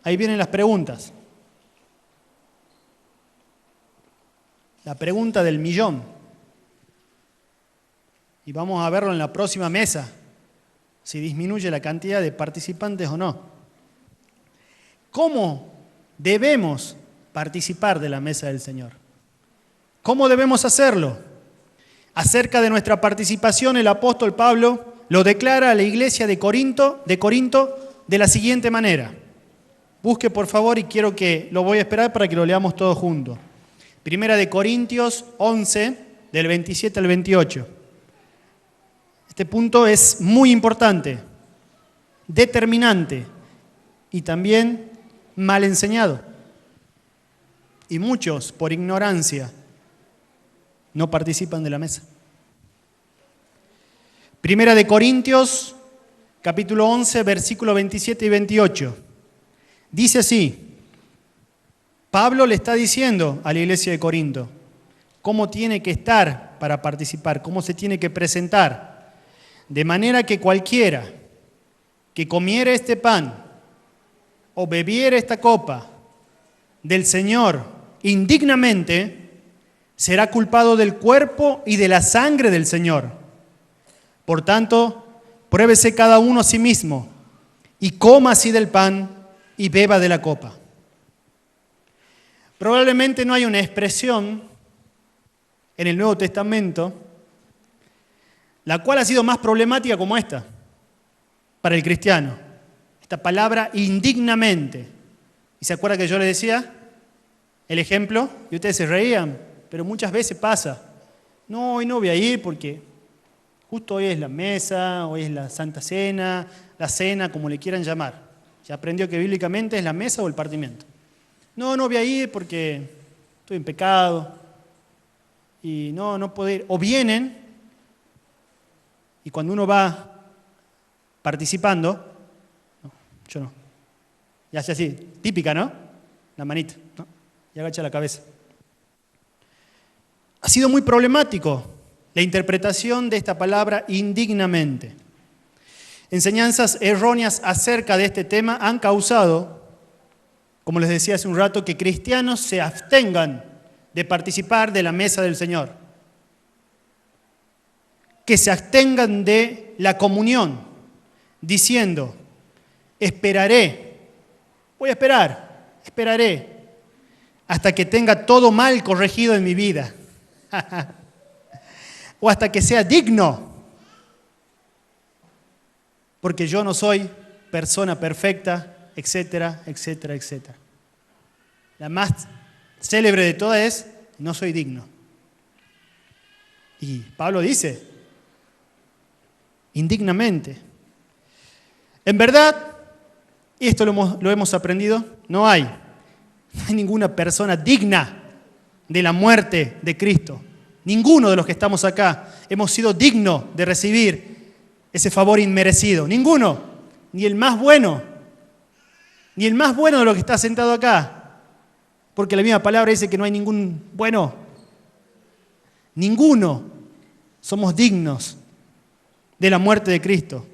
ahí vienen las preguntas. La pregunta del millón. Y vamos a verlo en la próxima mesa, si disminuye la cantidad de participantes o no. ¿Cómo debemos participar de la mesa del Señor? ¿Cómo debemos hacerlo? Acerca de nuestra participación, el apóstol Pablo lo declara a la iglesia de Corinto de la siguiente manera. Busque por favor y quiero que lo voy a esperar para que lo leamos todos juntos. Primera de Corintios 11, del 27 al 28. Este punto es muy importante, determinante y también mal enseñado. Y muchos, por ignorancia, no participan de la mesa. Primera de Corintios, capítulo 11, versículos 27 y 28. Dice así, Pablo le está diciendo a la iglesia de Corinto cómo tiene que estar para participar, cómo se tiene que presentar. De manera que cualquiera que comiere este pan o bebiere esta copa del Señor indignamente, será culpado del cuerpo y de la sangre del Señor. Por tanto, pruébese cada uno a sí mismo y coma así del pan y beba de la copa. Probablemente no hay una expresión en el Nuevo Testamento la cual ha sido más problemática como esta para el cristiano. Esta palabra indignamente. ¿Y se acuerda que yo les decía el ejemplo? Y ustedes se reían, pero muchas veces pasa. No, hoy no voy a ir porque justo hoy es la mesa, hoy es la Santa Cena, la cena, como le quieran llamar. Ya aprendió que bíblicamente es la mesa o el partimiento. No voy a ir porque estoy en pecado y no puedo ir. O vienen y cuando uno va participando, no, yo no. Y hace así, típica, ¿no? La manita, ¿no? Y agacha la cabeza. Ha sido muy problemático la interpretación de esta palabra indignamente. Enseñanzas erróneas acerca de este tema han causado, como les decía hace un rato, que cristianos se abstengan de participar de la mesa del Señor. Que se abstengan de la comunión, diciendo, voy a esperaré, hasta que tenga todo mal corregido en mi vida, o hasta que sea digno, porque yo no soy persona perfecta, etcétera, etcétera, etcétera. La más célebre de todas es, no soy digno. Y Pablo dice, indignamente. En verdad, y esto lo hemos aprendido, no hay ninguna persona digna de la muerte de Cristo. Ninguno de los que estamos acá hemos sido dignos de recibir ese favor inmerecido. Ninguno, ni el más bueno de los que está sentado acá. Porque la misma palabra dice que no hay ningún bueno. Ninguno somos dignos de la muerte de Cristo.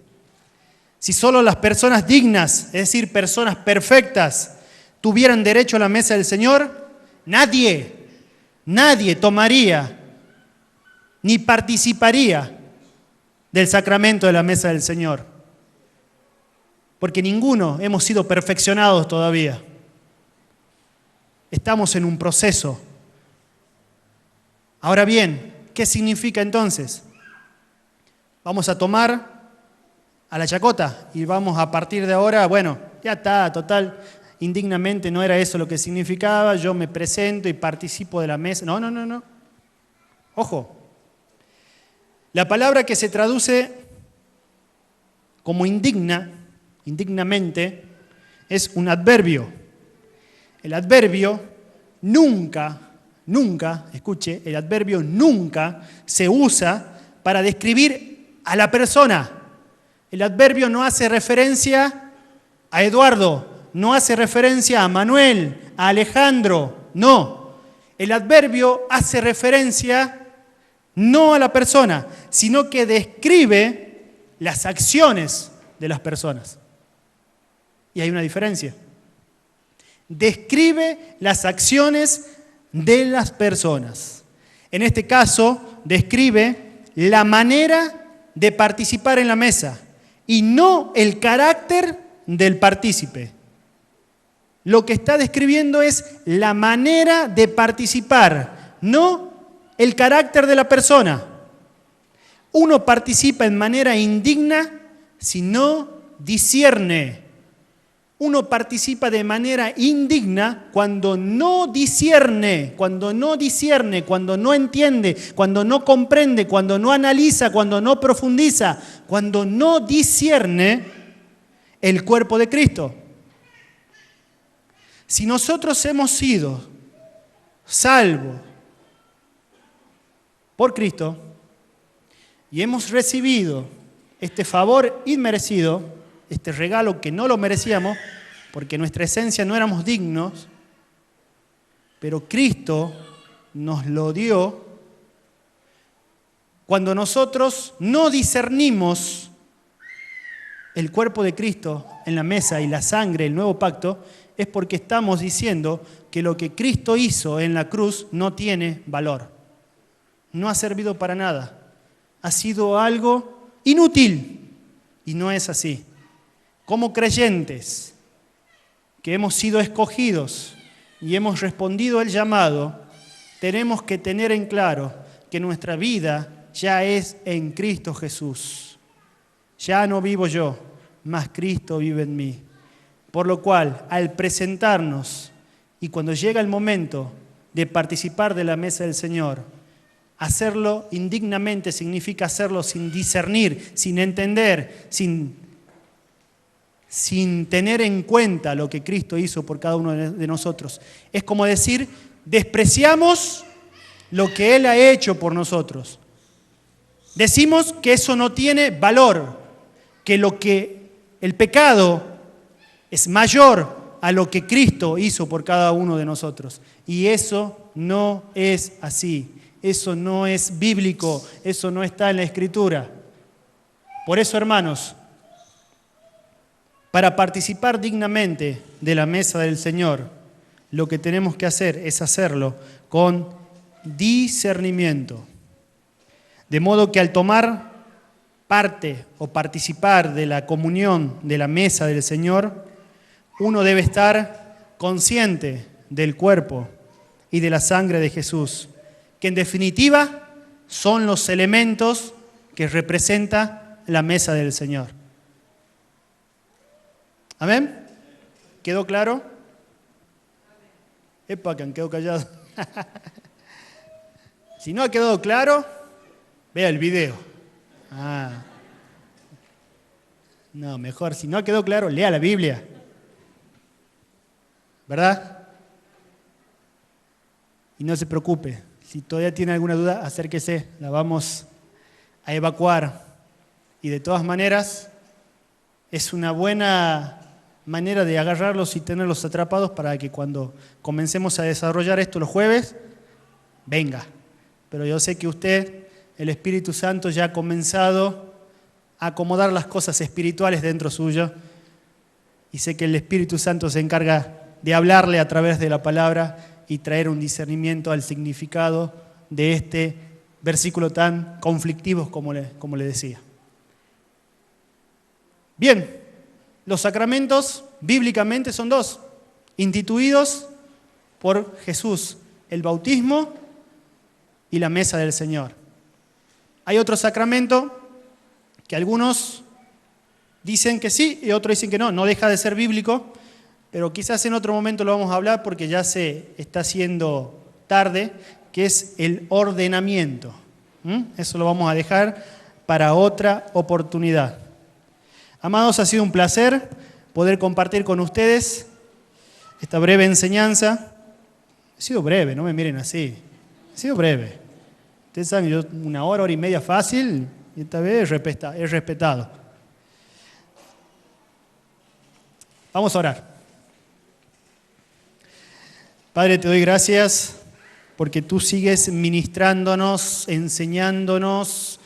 Si solo las personas dignas, es decir, personas perfectas, tuvieran derecho a la mesa del Señor, nadie tomaría ni participaría del sacramento de la mesa del Señor. Porque ninguno hemos sido perfeccionados todavía. Estamos en un proceso. Ahora bien, ¿qué significa entonces? Vamos a tomar a la chacota y vamos a partir de ahora, bueno, ya está, total, indignamente no era eso lo que significaba, yo me presento y participo de la mesa. No, no, no, no. Ojo, la palabra que se traduce como indignamente, es un adverbio. El adverbio nunca, escuche, el adverbio nunca se usa para describir a la persona. El adverbio no hace referencia a Eduardo, no hace referencia a Manuel, a Alejandro, no. El adverbio hace referencia no a la persona, sino que describe las acciones de las personas. Y hay una diferencia. Describe las acciones de las personas. En este caso, describe la manera de participar en la mesa y no el carácter del partícipe. Lo que está describiendo es la manera de participar, no el carácter de la persona. Uno participa en manera indigna si no discierne. Uno participa de manera indigna cuando no discierne, cuando no entiende, cuando no comprende, cuando no analiza, cuando no profundiza, cuando no discierne el cuerpo de Cristo. Si nosotros hemos sido salvos por Cristo y hemos recibido este favor inmerecido, este regalo que no lo merecíamos, porque en nuestra esencia no éramos dignos, pero Cristo nos lo dio. Cuando nosotros no discernimos el cuerpo de Cristo en la mesa y la sangre, el nuevo pacto, es porque estamos diciendo que lo que Cristo hizo en la cruz no tiene valor. No ha servido para nada. Ha sido algo inútil. Y no es así. Como creyentes que hemos sido escogidos y hemos respondido al llamado, tenemos que tener en claro que nuestra vida ya es en Cristo Jesús. Ya no vivo yo, mas Cristo vive en mí. Por lo cual, al presentarnos y cuando llega el momento de participar de la mesa del Señor, hacerlo indignamente significa hacerlo sin discernir, sin entender, sin tener en cuenta lo que Cristo hizo por cada uno de nosotros. Es como decir, despreciamos lo que Él ha hecho por nosotros. Decimos que eso no tiene valor, que el pecado es mayor a lo que Cristo hizo por cada uno de nosotros. Y eso no es así. Eso no es bíblico, eso no está en la Escritura. Por eso, hermanos, para participar dignamente de la mesa del Señor, lo que tenemos que hacer es hacerlo con discernimiento. De modo que al tomar parte o participar de la comunión de la mesa del Señor, uno debe estar consciente del cuerpo y de la sangre de Jesús, que en definitiva son los elementos que representa la mesa del Señor. ¿Amén? ¿Quedó claro? Epa, que han quedado callados. Si no ha quedado claro, vea el video. No, mejor, si no ha quedado claro, lea la Biblia. ¿Verdad? Y no se preocupe. Si todavía tiene alguna duda, acérquese, la vamos a evacuar. Y de todas maneras, es una buena manera de agarrarlos y tenerlos atrapados para que cuando comencemos a desarrollar esto los jueves, venga. Pero yo sé que usted, el Espíritu Santo, ya ha comenzado a acomodar las cosas espirituales dentro suyo. Y sé que el Espíritu Santo se encarga de hablarle a través de la palabra y traer un discernimiento al significado de este versículo tan conflictivo como le decía. Bien, los sacramentos bíblicamente son dos, instituidos por Jesús, el bautismo y la mesa del Señor. Hay otro sacramento que algunos dicen que sí y otros dicen que no deja de ser bíblico, pero quizás en otro momento lo vamos a hablar porque ya se está haciendo tarde, que es el ordenamiento. Eso lo vamos a dejar para otra oportunidad. Amados, ha sido un placer poder compartir con ustedes esta breve enseñanza. He sido breve, no me miren así. He sido breve. Ustedes saben, yo 1 hora, 1 hora y media fácil, y esta vez he respetado. Vamos a orar. Padre, te doy gracias porque tú sigues ministrándonos, enseñándonos,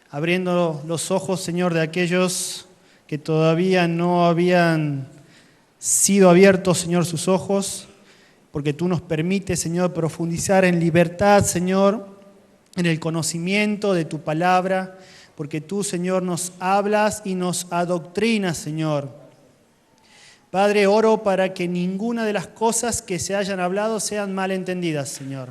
abriendo los ojos, Señor, de aquellos que todavía no habían sido abiertos, Señor, sus ojos, porque tú nos permites, Señor, profundizar en libertad, Señor, en el conocimiento de tu palabra, porque tú, Señor, nos hablas y nos adoctrinas, Señor. Padre, oro para que ninguna de las cosas que se hayan hablado sean malentendidas, Señor,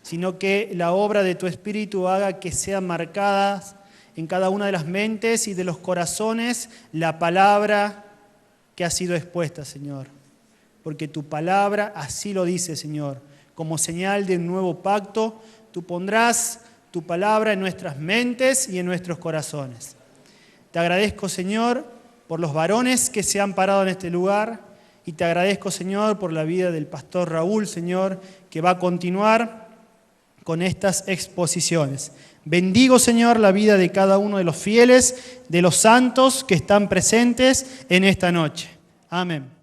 sino que la obra de tu Espíritu haga que sean marcadas en cada una de las mentes y de los corazones la palabra que ha sido expuesta, Señor. Porque tu palabra así lo dice, Señor. Como señal de un nuevo pacto, tú pondrás tu palabra en nuestras mentes y en nuestros corazones. Te agradezco, Señor, por los varones que se han parado en este lugar, y te agradezco, Señor, por la vida del pastor Raúl, Señor, que va a continuar con estas exposiciones. Bendigo, Señor, la vida de cada uno de los fieles, de los santos que están presentes en esta noche. Amén.